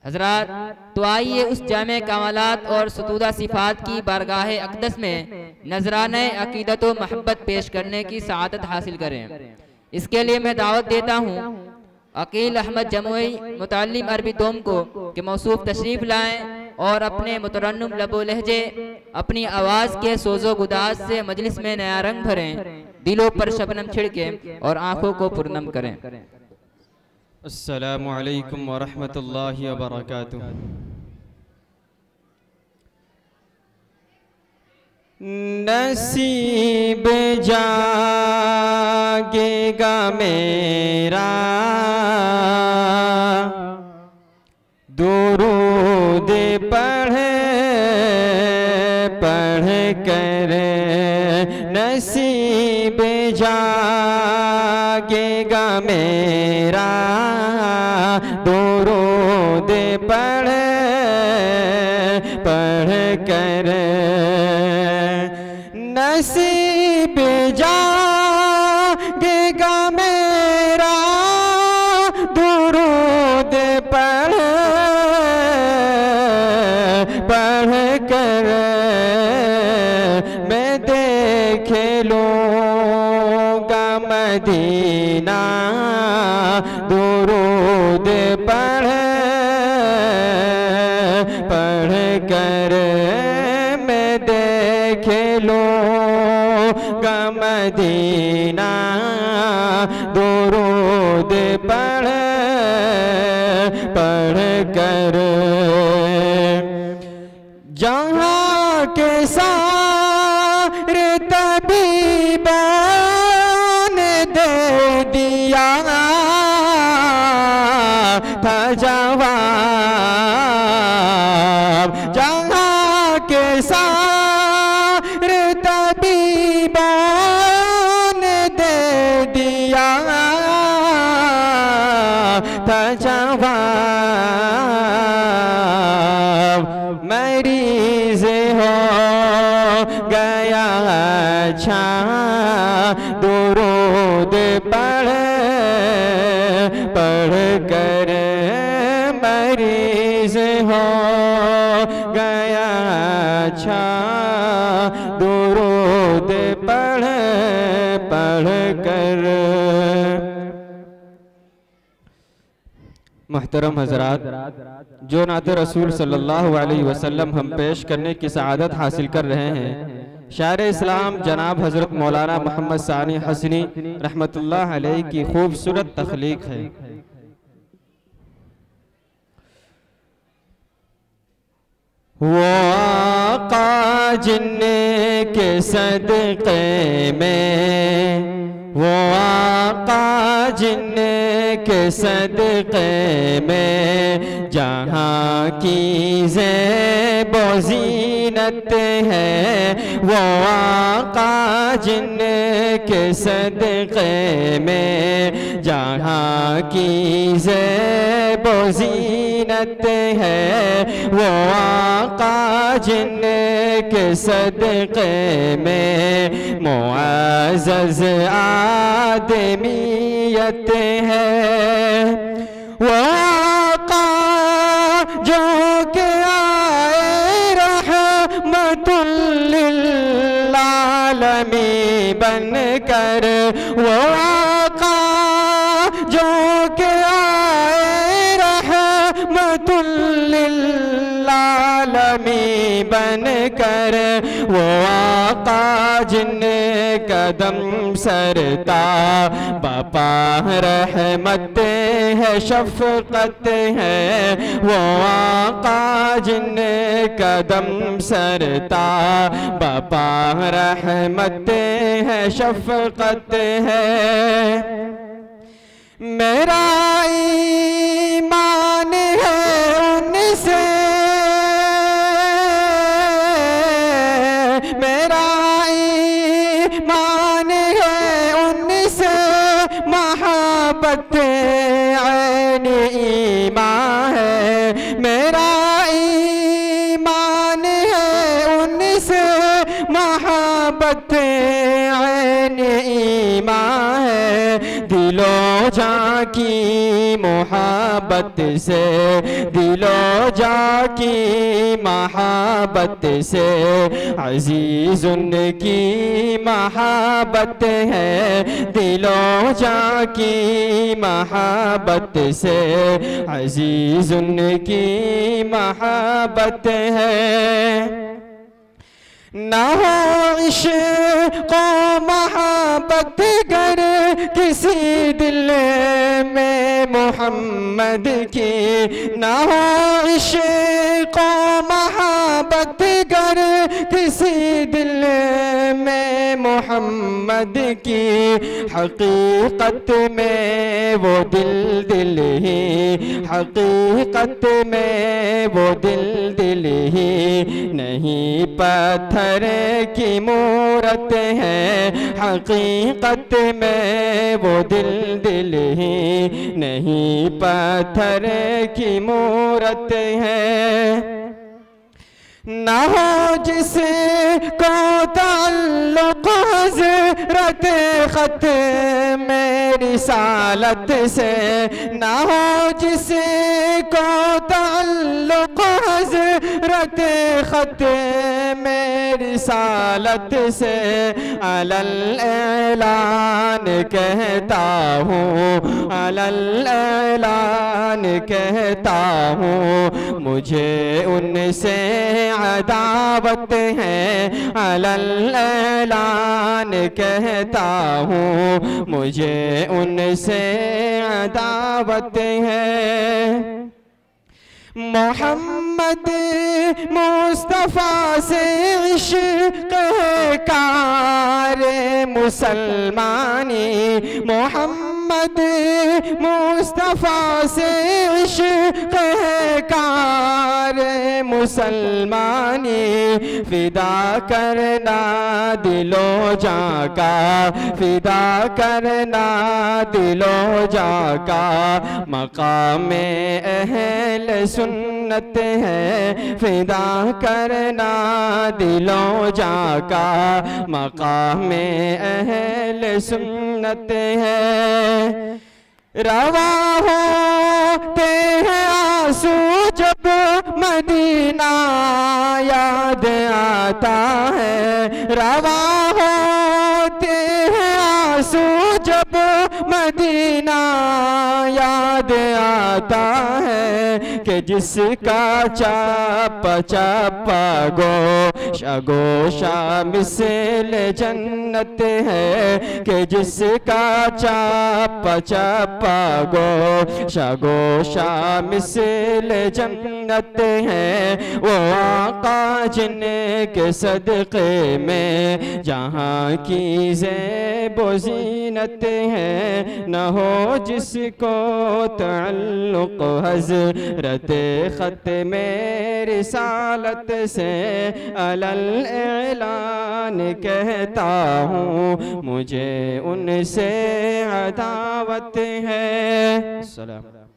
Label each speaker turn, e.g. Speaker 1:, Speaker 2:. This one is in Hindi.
Speaker 1: हजरात, तो आइए उस जामे कमालात और सतूदा सिफात की बारगाह अक़दस में नजराने अकीदत व महब्बत पेश करने की सआदत हासिल करें। इसके लिए मैं दावत देता हूँ अकील अहमद जमुई मुतल्लिम अरबी दोम को कि मौसूफ तशरीफ़ लाएँ और अपने मुतरन्नुम लबो लहजे अपनी आवाज़ के सोजो गुदाज से मजलिस में नया रंग भरें, दिलों पर शबनम छिड़के और आँखों को पुरनम करें।
Speaker 2: अस्सलामु अलैकुम वरहमतुल्लाहि वबरकातुह। नसीब जागेगा मेरा दुरूद पढ़ कर, नसीब जागेगा मेरा दुरूद पढ़ कर, नसीब जागेगा मेरा दुरूद पढ़ कर, मैं देख लूँगा मदीना दुरूद पढ़ कर, मैं देख लूँगा मदीना दुरूद पढ़ कर, जहाँ के सारे तबीबान दे दिया था जवाब, जहाँ के सारे तबीबान दे दिया था जवाब, मरीज हो गया अच्छा दुरूद पढ़ कर, मरीज हो गया अच्छा दुरूद पढ़ कर। मुहतरम हजरात, जो नाते रसूल सल्लल्लाहु अलैहि वसल्लम हम पेश करने की सआदत हासिल कर रहे हैं, शायर इस्लाम जनाब हजरत मौलाना मोहम्मद सानी हसनी रहमतुल्लाह अलैहि की खूबसूरत तख्लीक है। वो आका जिनके सदक़े में, वो आका जिनके सदक़े में जहाँ की ज़ेबो ज़ीनत है, वो आका जिनके सदक़े में जहाँ की ज़ेबो ज़ीनत है, वो आका जिनके सदक़े में मुअज़्ज़ज़ आदमियत है, वो आका जो के आए रहमतुल लिल आलमीन बन कर, वो आका जो के आए रहमतुल लिल आलमीन बन कर, वो आका जिन्ने कदम सरता बापा रहमत है शफ़क़त है, वो आका जिन्ने कदम सरता बापा रहमत है शफ़क़त है। मेरा ईमान है उनसे, मेरा ईमान है उनसे, मोहब्बत ऐन ईमान है, मेरा ईमान है उनसे, मोहब्बत ऐन ईमान है, दिलों जा की मोहब्बत से, दिलो जा की महाबत से, अजीज उनकी महाबत है, दिलो जा की महाबत से, अजीज उनकी महाबत है। ना हो इश्क़ महाबत गर किसी दिल में मोहम्मद की, ना हो इश्क़ महाबत गर किसी दिल में मोहम्मद की, हकीकत में वो दिल दिल ही, हकीकत में वो दिल दिल ही, नहीं पत्थर की मूरत है, हकीकत में वो दिल दिल ही, नहीं पत्थर की मूरत है। ना हो जिसको ताल्लुक़ हज़रत ख़त्म रिसालत से, ना हो जिसको ताल्लुक़ हज़रत ख़त्म रिसालत से, अलल ऐलान कहता हूँ, अलल ऐलान कहता हूँ, मुझे उनसे अदावत है, अलल ऐलान कहता हूँ, मुझे उनसे अदावत है। मोहम्मद मुस्तफ़ा से इश्क़ कार मुसलमानी, मोहम्मद मुस्तफ़ा से इश्क़ कार मुसलमानी, फिदा करना दिलो जाका, फिदा करना दिलो जाका, मकामे अहल सुन्नत है, फिदा करना दिलो जाका, मकामे अहल सुन्नत है। रवा होते हैं आंसू जब मदीना याद आता है, रवा होते हैं आंसू जब मदीना याद आता है, कि जिसका चापा चापा गोशा मिसल जन्नत है, कि जिसका चापा चापा गोशा मिसल जन्नत है, वो आका जिनके सदक़े में जहाँ की ज़ेब व ज़ीनत है, न हो जिसको तअल्लुक़ हज़रत ख़त्म रिसालत से, अलल ऐलान कहता हूँ, मुझे उनसे अदावत है। सलाम।